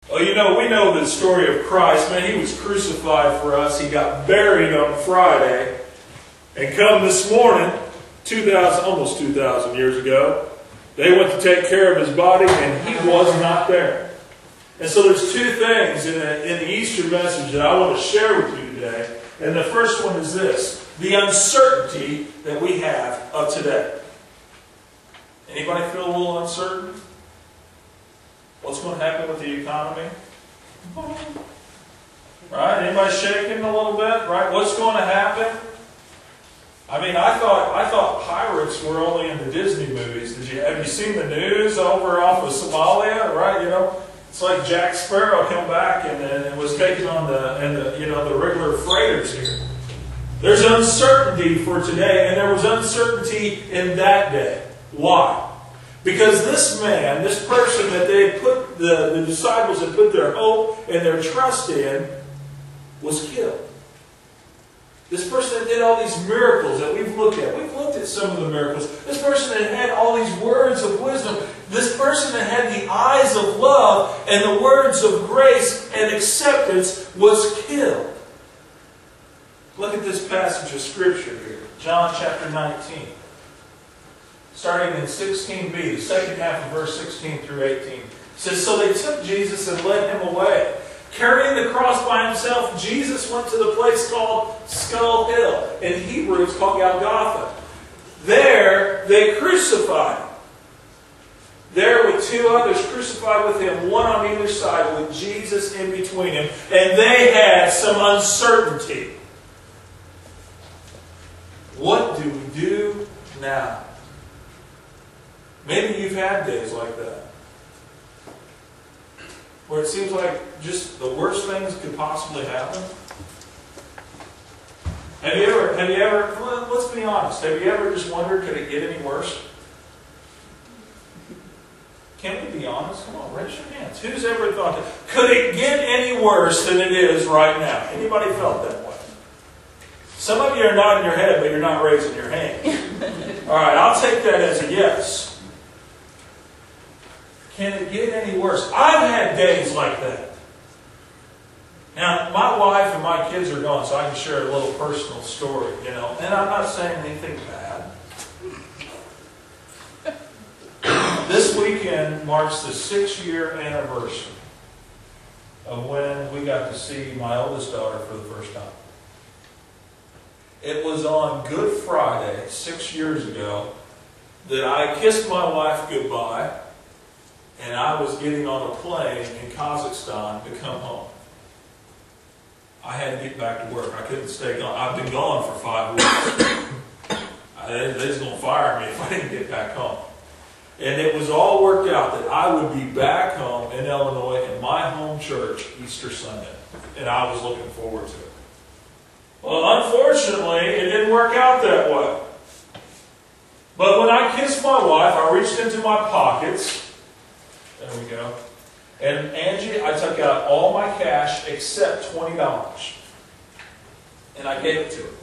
Well, you know, we know the story of Christ. Man, He was crucified for us. He got buried on Friday. And come this morning, almost 2,000 years ago, they went to take care of His body, and He was not there. And so there's two things in the Easter message that I want to share with you today. And the first one is this: the uncertainty that we have of today. Anybody feel a little uncertain? What's going to happen with the economy? Right? Anybody shaking a little bit? Right? What's going to happen? I mean, I thought pirates were only in the Disney movies. Have you seen the news over off of Somalia? Right? You know, it's like Jack Sparrow came back and was taking on the regular freighters here. There's uncertainty for today, and there was uncertainty in that day. Why? Because this man, this person that they had put, the disciples had put their hope and their trust in, was killed. This person that did all these miracles that we've looked at. We've looked at some of the miracles. This person that had all these words of wisdom. This person that had the eyes of love and the words of grace and acceptance was killed. Look at this passage of Scripture here. John chapter 19. Starting in 16b, the second half of verse 16 through 18. It says, "So they took Jesus and led Him away. Carrying the cross by Himself, Jesus went to the place called Skull Hill. In Hebrew, it's called Golgotha. There, they crucified Him. There with two others crucified with Him, one on either side, with Jesus in between Him. And they had some uncertainty. What do we do now?" Maybe you've had days like that, where it seems like just the worst things could possibly happen. Have you ever, well, let's be honest, have you ever just wondered, could it get any worse? Can we be honest? Come on, raise your hands. Who's ever thought that? Could it get any worse than it is right now? Anybody felt that way? Some of you are nodding your head, but you're not raising your hand. All right, I'll take that as a yes. Can it get any worse? I've had days like that. Now, my wife and my kids are gone, so I can share a little personal story, you know. And I'm not saying anything bad. This weekend marks the 6-year anniversary of when we got to see my oldest daughter for the first time. It was on Good Friday, 6 years ago, that I kissed my wife goodbye. And I was getting on a plane in Kazakhstan to come home. I had to get back to work. I couldn't stay gone. I've been gone for 5 weeks. They was going to fire me if I didn't get back home. And it was all worked out that I would be back home in Illinois in my home church Easter Sunday. And I was looking forward to it. Well, unfortunately, it didn't work out that way. But when I kissed my wife, I reached into my pockets. There we go. And Angie, I took out all my cash except $20. And I gave it to her.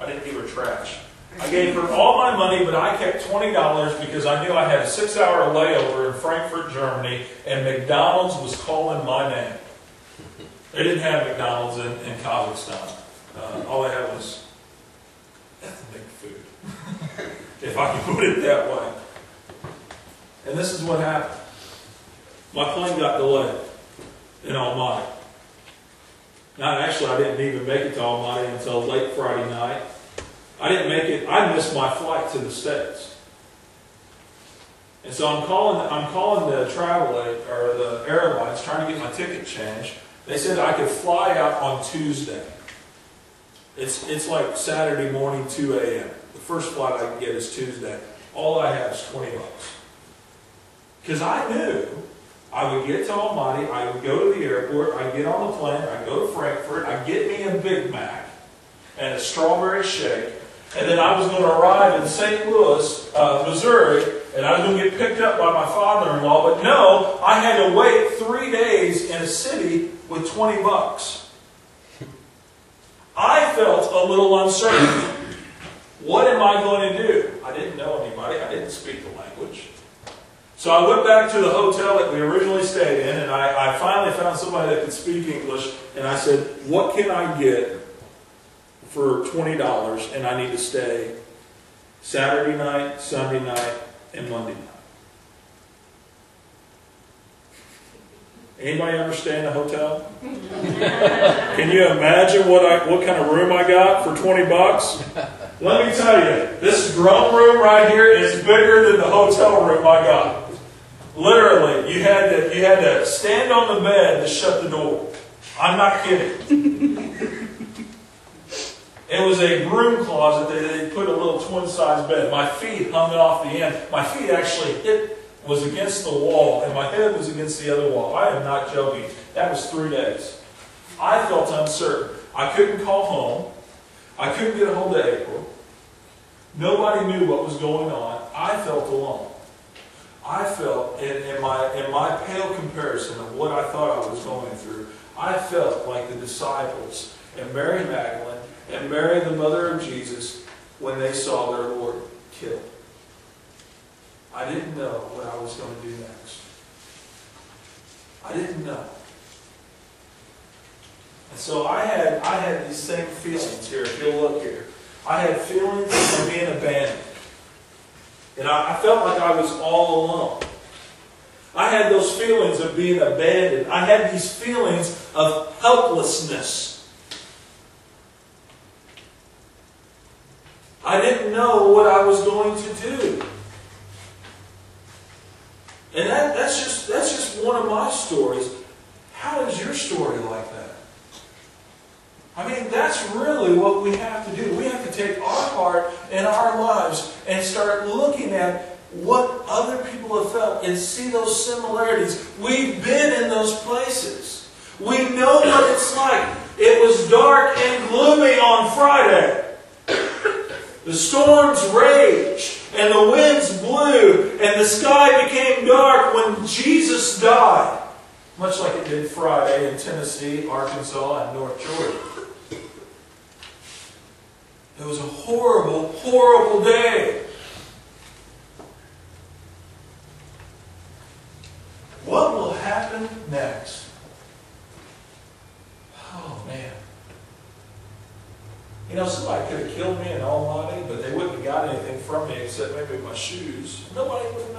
I didn't give her trash. I gave her all my money, but I kept $20 because I knew I had a 6-hour layover in Frankfurt, Germany, and McDonald's was calling my name. They didn't have McDonald's in Kazakhstan. All they had was ethnic food, if I can put it that way. And this is what happened. My plane got delayed in Almaty. Now, actually, I didn't even make it to Almaty until late Friday night. I didn't make it. I missed my flight to the States. And so I'm calling the travel or the airlines trying to get my ticket changed. They said I could fly out on Tuesday. It's like Saturday morning, 2 a.m. The first flight I can get is Tuesday. All I have is $20. Because I knew I would get to Almaty, I would go to the airport, I'd get on the plane, I'd go to Frankfurt, I'd get me a Big Mac and a strawberry shake, and then I was going to arrive in St. Louis, Missouri, and I was going to get picked up by my father-in-law. But no, I had to wait 3 days in a city with $20. I felt a little uncertain. What am I going to do? I didn't know anybody. I didn't speak the language. So So I went back to the hotel that we originally stayed in, and I finally found somebody that could speak English, and I said, what can I get for $20, and I need to stay Saturday night, Sunday night, and Monday night? Anybody understand a hotel? Can you imagine what kind of room I got for $20? Let me tell you, this drum room right here is bigger than the hotel room I got. Literally, you had to stand on the bed to shut the door. I'm not kidding. It was a broom closet that they put a little twin-size bed. My feet hung off the end. My feet actually was against the wall, and my head was against the other wall. I am not joking. That was 3 days. I felt uncertain. I couldn't call home. I couldn't get a hold of April. Nobody knew what was going on. I felt alone. I felt, in my pale comparison of what I thought I was going through, I felt like the disciples and Mary Magdalene and Mary, the mother of Jesus, when they saw their Lord killed. I didn't know what I was going to do next. I didn't know. And so I had these same feelings here. If you'll look here. I had feelings of being abandoned. And I felt like I was all alone. I had those feelings of being abandoned. I had these feelings of helplessness. I didn't know what I was going to do. And that's just one of my stories. How is your story like that? I mean, that's really what we have to do. We have to take our heart and our lives and start looking at what other people have felt and see those similarities. We've been in those places. We know what it's like. It was dark and gloomy on Friday. The storms raged and the winds blew and the sky became dark when Jesus died. Much like it did Friday in Tennessee, Arkansas, and North Georgia. It was a horrible, horrible day. What will happen next? Oh, man. You know, somebody could have killed me in Almighty, but they wouldn't have got anything from me except maybe my shoes. Nobody would have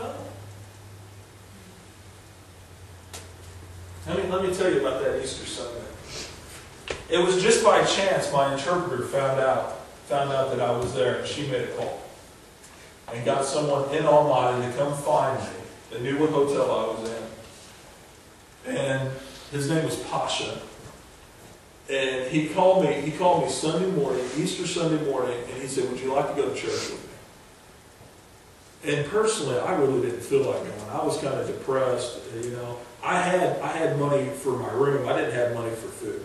known. Let me tell you about that Easter Sunday. It was just by chance my interpreter found out that I was there, and she made a call. And got someone in Almighty to come find me that knew what hotel I was in. And his name was Pasha. And he called me Sunday morning, Easter Sunday morning, and he said, would you like to go to church with me? And personally, I really didn't feel like going. I was kind of depressed, you know. I had money for my room. I didn't have money for food.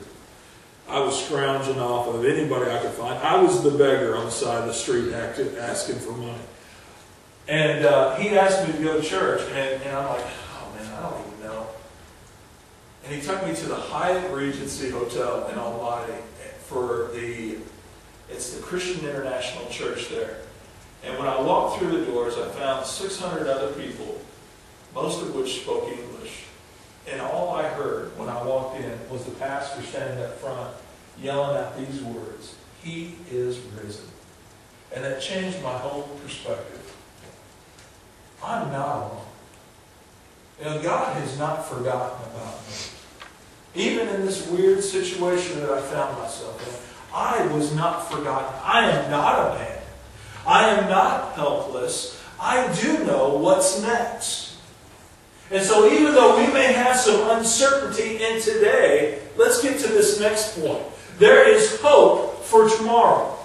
I was scrounging off of anybody I could find. I was the beggar on the side of the street asking for money. And he asked me to go to church, and I'm like, oh man, I don't even know. And he took me to the Hyatt Regency Hotel in Almighty it's the Christian International Church there. And when I walked through the doors, I found 600 other people, most of which spoke English. And all I heard when I walked in was the pastor standing up front yelling out these words, "He is risen." And that changed my whole perspective. I'm not alone. You know, God has not forgotten about me. Even in this weird situation that I found myself in, I was not forgotten. I am not abandoned. I am not helpless. I do know what's next. And so even though we may have some uncertainty in today, let's get to this next point. There is hope for tomorrow.